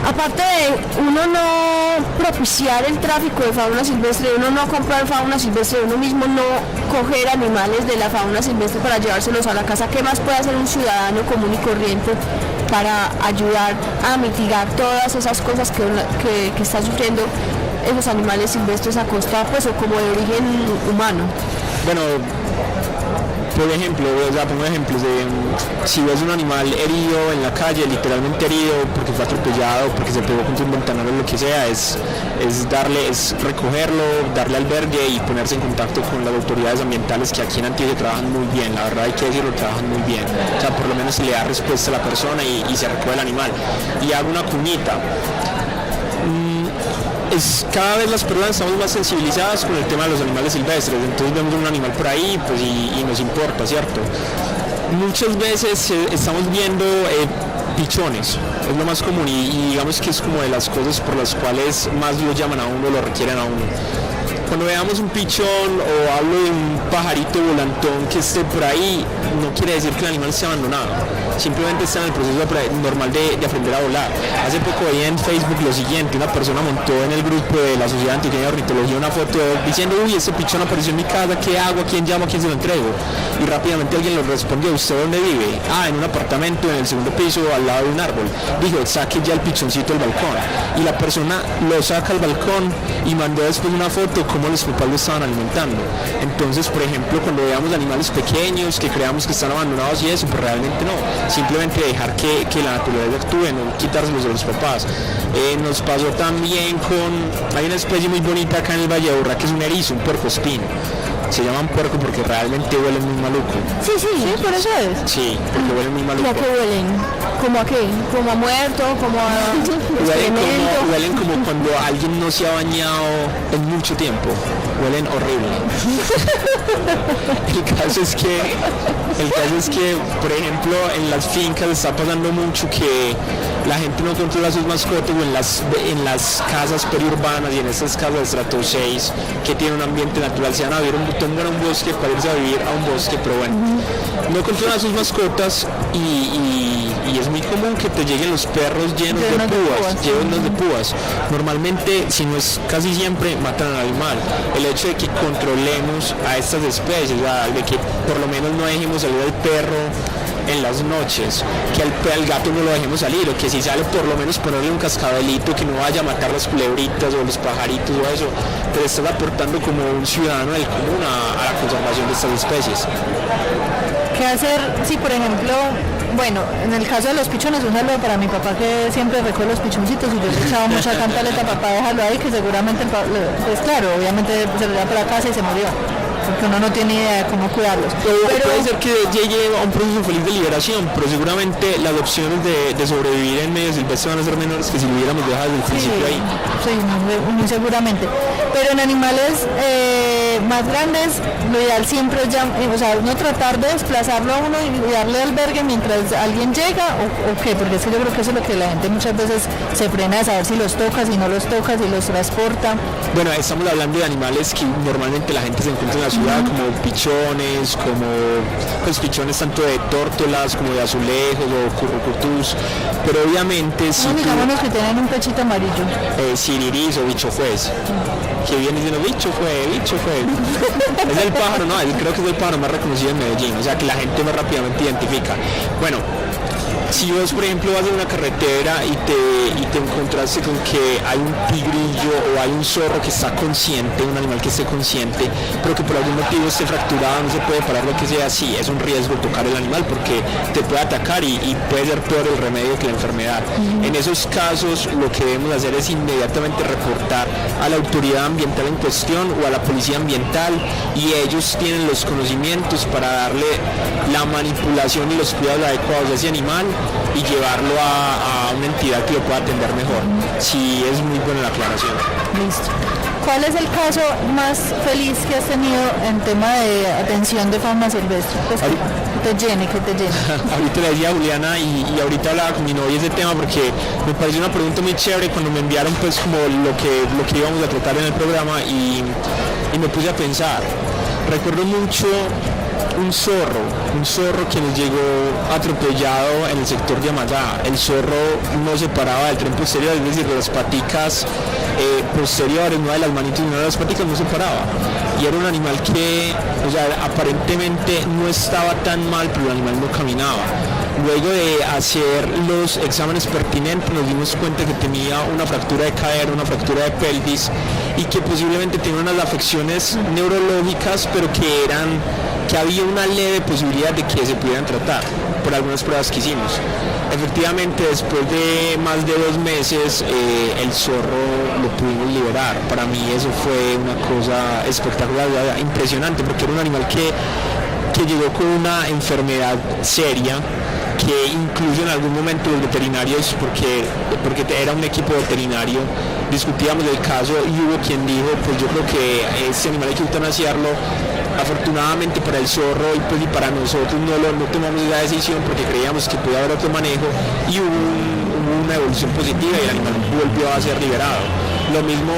Aparte de uno no propiciar el tráfico de fauna silvestre, uno no comprar fauna silvestre, uno mismo no coger animales de la fauna silvestre para llevárselos a la casa, ¿qué más puede hacer un ciudadano común y corriente para ayudar a mitigar todas esas cosas que están sufriendo esos animales silvestres a costa, pues, o como de origen humano? Bueno, por ejemplo, pongo ejemplos de si ves un animal herido en la calle, literalmente herido porque fue atropellado, porque se pegó contra un ventanal o lo que sea, es recogerlo, darle albergue y ponerse en contacto con las autoridades ambientales que aquí en Antioquia trabajan muy bien, la verdad hay que decirlo, trabajan muy bien. O sea, por lo menos se le da respuesta a la persona y se recoge el animal. Y hago una cuñita. Cada vez las personas estamos más sensibilizadas con el tema de los animales silvestres, entonces vemos un animal por ahí pues, y nos importa, ¿cierto? Muchas veces estamos viendo pichones, es lo más común y digamos que es como de las cosas por las cuales más lo llaman a uno, lo requieren a uno. Cuando veamos un pichón o hablo de un pajarito volantón que esté por ahí, no quiere decir que el animal esté abandonado, simplemente está en el proceso normal de aprender a volar. Hace poco veía en Facebook lo siguiente, una persona montó en el grupo de la Sociedad Antioqueña de Ornitología una foto diciendo, uy, este pichón apareció en mi casa, ¿qué hago? ¿A quién llamo? ¿A quién se lo entrego? Y rápidamente alguien le respondió, ¿usted dónde vive? Ah, en un apartamento en el segundo piso al lado de un árbol. Dijo, saque ya el pichoncito del balcón. Y la persona lo saca al balcón y mandó después una foto como los papás lo estaban alimentando. Entonces, por ejemplo, cuando veamos animales pequeños que creamos que están abandonados y eso, pues realmente no. Simplemente dejar que la naturaleza actúe, no quitárselos de los papás. Nos pasó también hay una especie muy bonita acá en el Valle de Aburrá que es un erizo, un puercoespín. Se llaman puerco porque realmente huelen muy maluco. Sí, por eso es. Sí, porque huelen muy maluco. ¿Y a qué huelen? ¿Cómo a qué? ¿Como a muerto? ¿Como a excremento? Huelen como cuando alguien no se ha bañado en mucho tiempo. Huelen horrible. El caso es que, por ejemplo, en las fincas está pasando mucho que la gente no controla sus mascotas o en las casas periurbanas y en estas casas de estrato 6 que tienen un ambiente natural, se van a vivir toman un bosque para irse a vivir a un bosque, pero bueno, no controlan sus mascotas y es muy común que te lleguen los perros llenos de púas. Normalmente, si no es casi siempre, matan al animal. El hecho de que controlemos a estas especies, de que por lo menos no dejemos salir al perro en las noches, que al gato no lo dejemos salir, o que si sale por lo menos ponerle un cascabelito que no vaya a matar las culebritas o los pajaritos o eso, te estás aportando como un ciudadano del común a la conservación de estas especies. ¿Qué hacer si, por ejemplo, bueno, en el caso de los pichones, un saludo para mi papá que siempre recoge los pichoncitos y yo le echaba mucha cantaleta, papá, déjalo ahí, que seguramente, pues claro, obviamente se lo lleva para la casa y se murió, porque uno no tiene idea de cómo cuidarlos. Pero puede ser que llegue a un proceso feliz de liberación, pero seguramente las opciones de sobrevivir en medio silvestre van a ser menores que si lo hubiéramos dejado desde el principio ahí. Sí, muy seguramente. Pero en animales más grandes, lo ideal siempre es no tratar de desplazarlo a uno y darle albergue mientras alguien llega o qué, porque es que yo creo que eso es lo que la gente muchas veces se frena de saber si los toca, si no los toca, si los transporta. Bueno, estamos hablando de animales que normalmente la gente se encuentra en la ciudad, como pichones, pichones tanto de tórtolas como de azulejos o currucutús, pero obviamente si digamos los que tienen un pechito amarillo. Siriris o bicho juez, que viene diciendo bicho fue. Es el pájaro, creo que es el pájaro más reconocido en Medellín, o sea que la gente más rápidamente identifica. Bueno, Si vos, por ejemplo, vas en una carretera y te encontraste con que hay un tigrillo o hay un zorro que está consciente, un animal que esté consciente, pero que por algún motivo esté fracturado, no se puede parar, lo que sea, sí, es un riesgo tocar el animal porque te puede atacar y puede ser peor el remedio que la enfermedad. En esos casos, lo que debemos hacer es inmediatamente reportar a la autoridad ambiental en cuestión o a la policía ambiental, y ellos tienen los conocimientos para darle la manipulación y los cuidados adecuados a ese animal y llevarlo a una entidad que lo pueda atender mejor. Sí, es muy buena la aclaración. Listo. ¿Cuál es el caso más feliz que has tenido en tema de atención de fauna silvestre? Pues que te llene. Ahorita le decía a Juliana y ahorita hablaba con mi novia ese tema porque me pareció una pregunta muy chévere cuando me enviaron pues como lo que íbamos a tratar en el programa y me puse a pensar. Recuerdo mucho un zorro que nos llegó atropellado en el sector de Amalá. El zorro no se paraba del tren posterior, es decir, de las paticas posteriores, no de las manitas, sino de las paticas, no se paraba. Y era un animal que, o sea, aparentemente no estaba tan mal, pero el animal no caminaba. Luego de hacer los exámenes pertinentes nos dimos cuenta que tenía una fractura de cadera, una fractura de pelvis y que posiblemente tenía unas afecciones neurológicas, pero que había una leve posibilidad de que se pudieran tratar por algunas pruebas que hicimos. Efectivamente, después de más de 2 meses, el zorro lo pudimos liberar. Para mí eso fue una cosa espectacular, impresionante, porque era un animal que llegó con una enfermedad seria, que incluso en algún momento los veterinarios, porque era un equipo veterinario, discutíamos el caso y hubo quien dijo, pues yo creo que este animal hay que eutanasiarlo. Afortunadamente para el zorro y pues y para nosotros no tomamos esa decisión porque creíamos que podía haber otro manejo y hubo una evolución positiva y el animal volvió a ser liberado. Lo mismo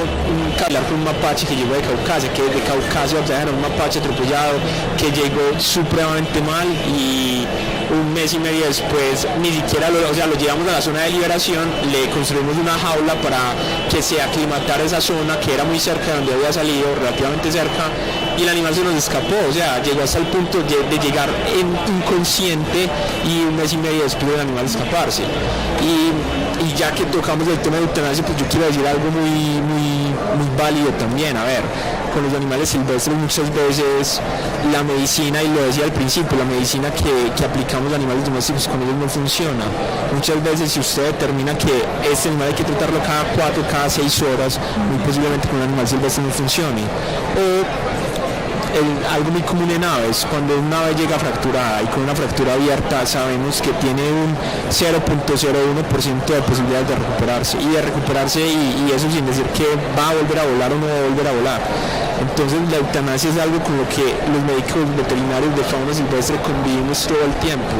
hablar con un mapache que llegó de Caucasia, que desde Caucasia era un mapache atropellado que llegó supremamente mal y 1 mes y medio después ni siquiera lo llevamos a la zona de liberación, le construimos una jaula para que se aclimatara esa zona que era muy cerca de donde había salido, relativamente cerca, y el animal se nos escapó, o sea, llegó hasta el punto de llegar inconsciente y 1 mes y medio después del animal escaparse. Y ya que tocamos el tema de eutanasia, pues yo quiero decir algo muy válido también. A ver, con los animales silvestres muchas veces la medicina, y lo decía al principio, la medicina que aplicamos a animales domésticos con ellos no funciona. Muchas veces si usted determina que este animal hay que tratarlo cada 4, cada 6 horas, muy posiblemente con un animal silvestre no funcione. Algo muy común en aves, cuando una ave llega fracturada y con una fractura abierta sabemos que tiene un 0.01% de posibilidades de recuperarse y eso sin decir que va a volver a volar o no va a volver a volar. Entonces la eutanasia es algo con lo que los médicos veterinarios de fauna silvestre convivimos todo el tiempo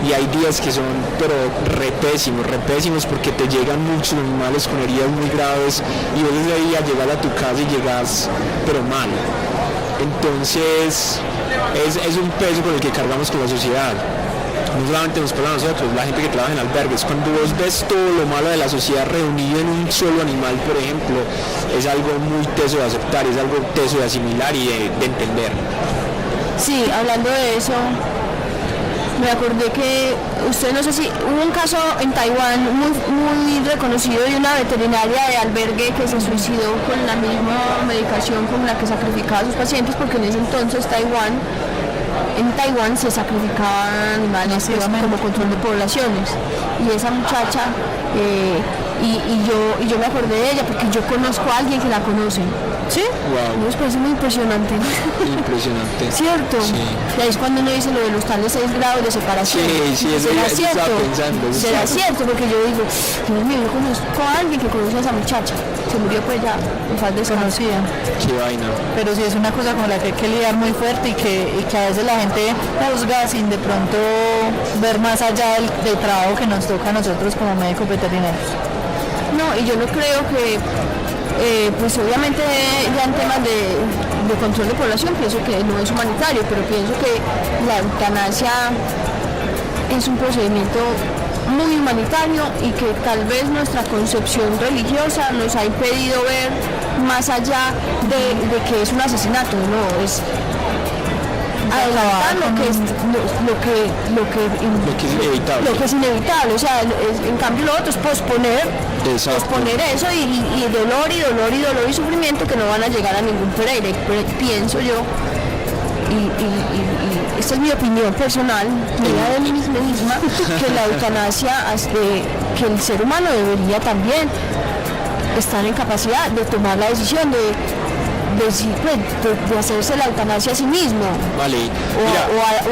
y hay días que son pero repésimos porque te llegan muchos animales con heridas muy graves y vos desde ahí a llegar a tu casa y llegas pero mal. Entonces es un peso con el que cargamos con la sociedad. No solamente nos pasa a nosotros, la gente que trabaja en albergues. Cuando vos ves todo lo malo de la sociedad reunido en un solo animal, por ejemplo, es algo muy teso de aceptar, es algo teso de asimilar y de entender. Sí, hablando de eso, me acordé que usted, no sé si hubo un caso en Taiwán muy reconocido de una veterinaria de albergue que se suicidó con la misma medicación con la que sacrificaba a sus pacientes, porque en ese entonces en Taiwán se sacrificaban animales pues, como control de poblaciones, y esa muchacha y yo me acordé de ella porque yo conozco a alguien que la conoce. ¿Sí? Wow. Me parece muy impresionante. Impresionante. ¿Cierto? Sí. Y ahí es cuando uno dice lo de los tales 6 grados de separación. Sí, eso estaba pensando. Será cierto, porque yo digo, Dios mío, yo conozco a alguien que conoce a esa muchacha. Se murió pues ya, en paz descanse. Qué vaina. Pero sí es una cosa con la que hay que lidiar muy fuerte y que a veces la gente juzga sin de pronto ver más allá del trabajo que nos toca a nosotros como médicos veterinarios. No, y yo no creo que, pues obviamente ya en temas de control de población pienso que no es humanitario, pero pienso que la eutanasia es un procedimiento muy humanitario y que tal vez nuestra concepción religiosa nos ha impedido ver más allá de que es un asesinato, no, es adelantar lo que es inevitable. Lo que es inevitable, o sea, en cambio lo otro es posponer eso y dolor y sufrimiento que no van a llegar a ningún Freire, pienso yo. Y esta es mi opinión personal, mía de mí misma, que la eutanasia, que el ser humano debería también estar en capacidad de tomar la decisión de hacerse la eutanasia a sí mismo. Vale.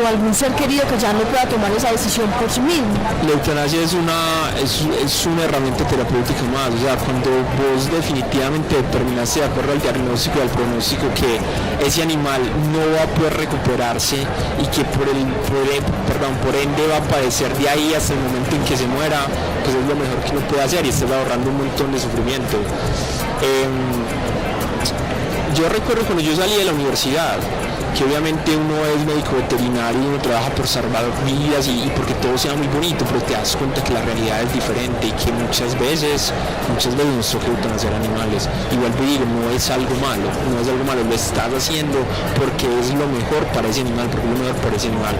O algún ser querido que ya no pueda tomar esa decisión por sí mismo. La eutanasia es una herramienta terapéutica más, o sea, cuando vos definitivamente determinaste de acuerdo al diagnóstico y al pronóstico que ese animal no va a poder recuperarse y que por ende va a padecer de ahí hasta el momento en que se muera, pues es lo mejor que uno puede hacer y estás ahorrando un montón de sufrimiento. Yo recuerdo cuando yo salí de la universidad, que obviamente uno es médico veterinario y uno trabaja por salvar vidas y porque todo sea muy bonito, pero te das cuenta que la realidad es diferente y que muchas veces nos toca eutanasiar animales. Igual te digo, no es algo malo, lo estás haciendo porque es lo mejor para ese animal, porque es lo mejor para ese animal.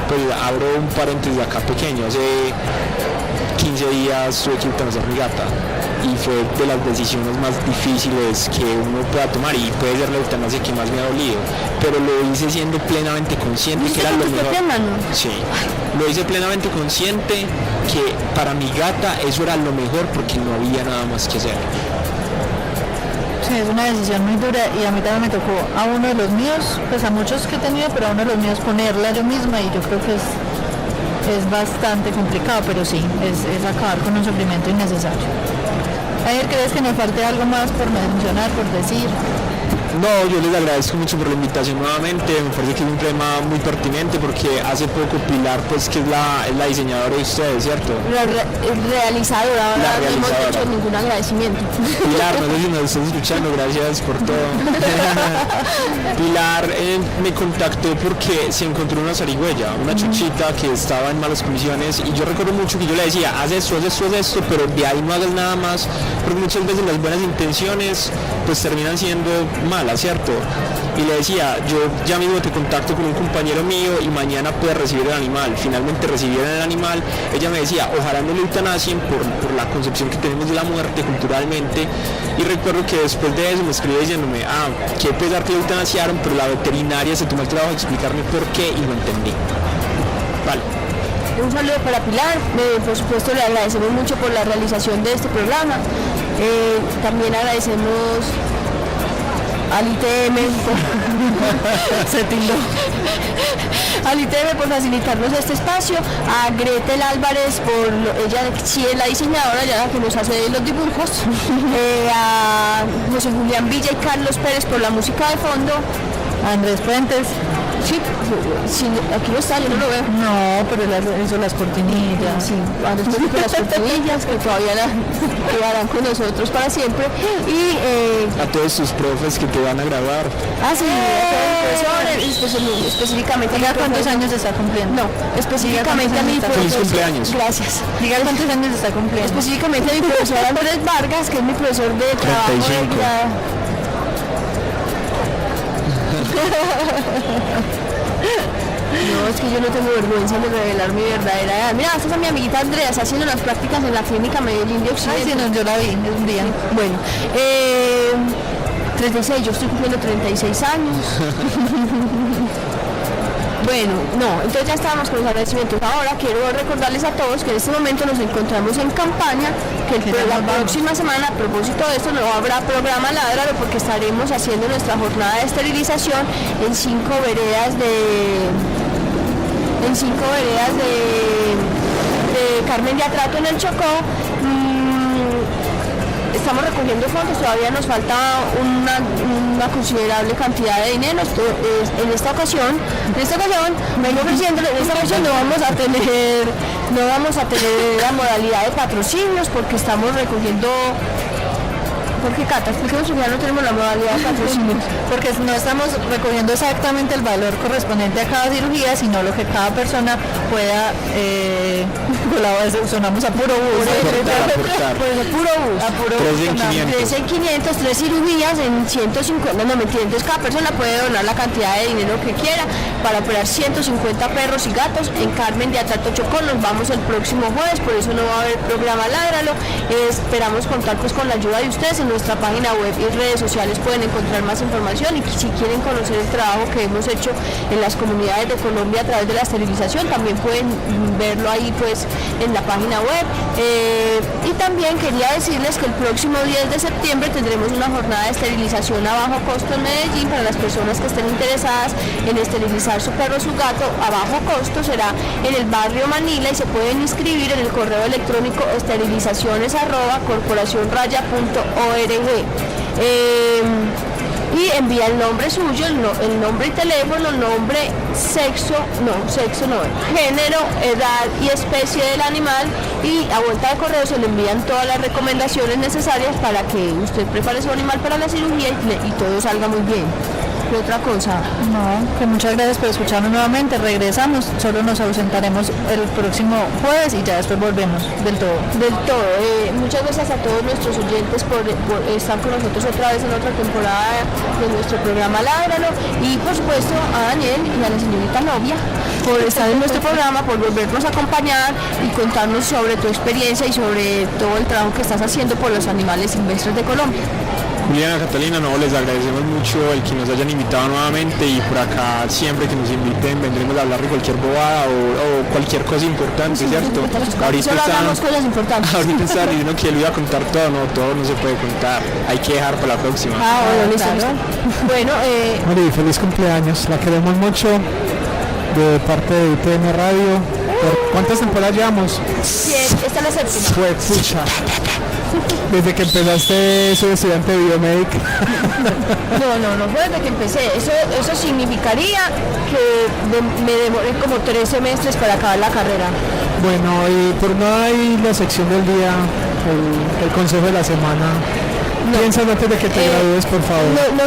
Pues abro un paréntesis acá pequeño, hace 15 días tuve que eutanasiar mi gata. Y fue de las decisiones más difíciles que uno pueda tomar y puede ser la eutanasia que más me ha dolido, pero lo hice siendo plenamente consciente que era lo mejor. Sí, lo hice plenamente consciente que para mi gata eso era lo mejor porque no había nada más que hacer. Sí, es una decisión muy dura y a mí también me tocó a uno de los míos, pues a muchos que he tenido, pero a uno de los míos ponerla yo misma y yo creo que es bastante complicado, pero sí, es acabar con un sufrimiento innecesario. Ayer, ¿crees que nos falte algo más por mencionar, por decir? No, yo les agradezco mucho por la invitación nuevamente, me parece que es un tema muy pertinente porque hace poco Pilar, pues que es la diseñadora de ustedes, ¿cierto? Realizadora, ahora no hemos hecho ningún agradecimiento. Pilar, no sé si nos estás escuchando, gracias por todo. Pilar me contactó porque se encontró una zarigüeya, una chuchita que estaba en malas condiciones y yo recuerdo mucho que yo le decía, haz esto, pero de ahí no hagas nada más, porque muchas veces las buenas intenciones pues terminan siendo malas, ¿cierto? Y le decía, yo ya mismo te contacto con un compañero mío y mañana puedes recibir el animal. Finalmente recibieron el animal. Ella me decía, ojalá no lo eutanasien por la concepción que tenemos de la muerte culturalmente. Y recuerdo que después de eso me escribió diciéndome, qué pesar que lo eutanasiaron, pero la veterinaria se tomó el trabajo de explicarme por qué y lo entendí. Vale. Un saludo para Pilar, por supuesto le agradecemos mucho por la realización de este programa. También agradecemos al ITM al ITM por facilitarnos este espacio, a Gretel Álvarez ella sí es la diseñadora, ya la que nos hace los dibujos, a José Julián Villa y Carlos Pérez por la música de fondo, a Andrés Fuentes. Sí, aquí no está, yo no lo veo. No, pero hizo las cortinillas. Sí, Andrés Fuentes por las cortinillas que todavía quedarán con nosotros para siempre. Y a todos sus profes que te van a grabar. Sí, específicamente. Diga cuántos años está cumpliendo. No, específicamente a mi profesor. Feliz cumpleaños. Gracias. Diga cuántos años está cumpliendo. Específicamente a mi profesor Andrés Vargas, que es mi profesor de trabajo 35. No, es que yo no tengo vergüenza de revelar mi verdadera edad. Mira, esta es mi amiguita Andrea, está haciendo las prácticas en la clínica Medellín de Occidente. Sí, no, yo la vi, es un día. Bueno, 36, yo estoy cumpliendo 36 años. Bueno, no, entonces ya estábamos con los agradecimientos. Ahora quiero recordarles a todos que en este momento nos encontramos en campaña, que la próxima semana, a propósito de esto, no habrá programa Ládralo porque estaremos haciendo nuestra jornada de esterilización en 5 veredas de Carmen de Atrato en el Chocó. Estamos recogiendo fondos, todavía nos falta una considerable cantidad de dinero. En esta ocasión vengo ofreciéndole, en esta ocasión no vamos a tener la modalidad de patrocinios porque estamos recogiendo ¿Por qué cata? Expliquemos porque ya no tenemos la modalidad de patrocinio. Porque no estamos recogiendo exactamente el valor correspondiente a cada cirugía, sino lo que cada persona pueda colaborar. Sonamos a puro bus. Pues puro bus. A puro bus. 3 en 500. 3 cirugías en 150, no me entiendes. Entonces cada persona puede donar la cantidad de dinero que quiera para operar 150 perros y gatos en Carmen de Atato Chocó. Nos vamos el próximo jueves, por eso no va a haber programa Ládralo. Esperamos contar pues con la ayuda de ustedes. En nuestra página web y redes sociales pueden encontrar más información, y si quieren conocer el trabajo que hemos hecho en las comunidades de Colombia a través de la esterilización, también pueden verlo ahí pues en la página web. Y también quería decirles que el próximo 10 de septiembre tendremos una jornada de esterilización a bajo costo en Medellín para las personas que estén interesadas en esterilizar su perro o su gato a bajo costo. Será en el barrio Manila y se pueden inscribir en el correo electrónico esterilizaciones@corporacionraya.org. Y envía el nombre suyo, el nombre y teléfono, nombre, género, edad y especie del animal, y a vuelta de correo se le envían todas las recomendaciones necesarias para que usted prepare su animal para la cirugía y todo salga muy bien. ¿Qué otra cosa? No, que muchas gracias por escucharnos nuevamente. Regresamos, solo nos ausentaremos el próximo jueves y ya después volvemos del todo. Muchas gracias a todos nuestros oyentes por estar con nosotros otra vez en otra temporada de nuestro programa Ládralo, y por supuesto a Daniel y a la señorita Novia por estar en nuestro programa, por volvernos a acompañar y contarnos sobre tu experiencia y sobre todo el trabajo que estás haciendo por los animales silvestres de Colombia. Juliana, Catalina, no, les agradecemos mucho el que nos hayan invitado nuevamente, y por acá siempre que nos inviten vendremos a hablar de cualquier bobada o cualquier cosa importante, ¿cierto? Solo hablamos cosas importantes. Ahorita está diciendo que le iba a contar todo no se puede contar, hay que dejar para la próxima. Bueno, listo. Bueno, Mari, feliz cumpleaños, la queremos mucho de parte de UTN Radio. ¿Cuántas temporadas llevamos? 100, esta es la séptima. Fue pucha. Desde que empezaste soy estudiante de biomédica. No fue desde que empecé. Eso significaría que me demoré como 3 semestres para acabar la carrera. Bueno, y por nada hay la sección del día, el consejo de la semana. Piensa antes de que te gradúes, por favor. No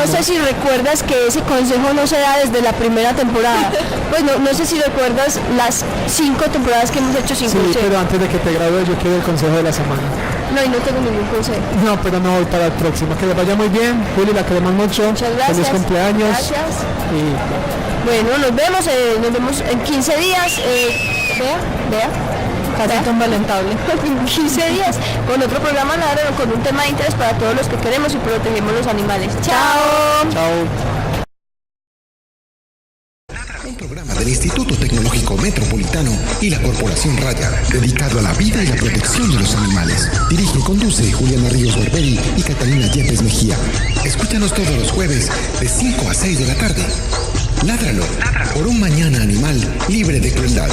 sé si recuerdas que ese consejo no se da desde la primera temporada. Pues no sé si recuerdas las 5 temporadas que hemos hecho sin sí, consejo. pero antes de que te gradúes yo quiero el consejo de la semana. No, y no tengo ningún consejo. No, pero no voy para la próxima. Que les vaya muy bien. Juli, la queremos mucho. Muchas gracias. Feliz cumpleaños. Gracias. Y bueno, nos vemos en 15 días. Vea. Casito invalentable. En 15 días con otro programa Ládralo, con un tema de interés para todos los que queremos y protegemos los animales. ¡Chao! Un programa del Instituto Tecnológico Metropolitano y la Corporación Raya, dedicado a la vida y la protección de los animales. Dirige y conduce Juliana Ríos Berberi y Catalina Yepes Mejía. Escúchanos todos los jueves de 5 a 6 de la tarde. Ládralo, por un mañana animal libre de crueldad.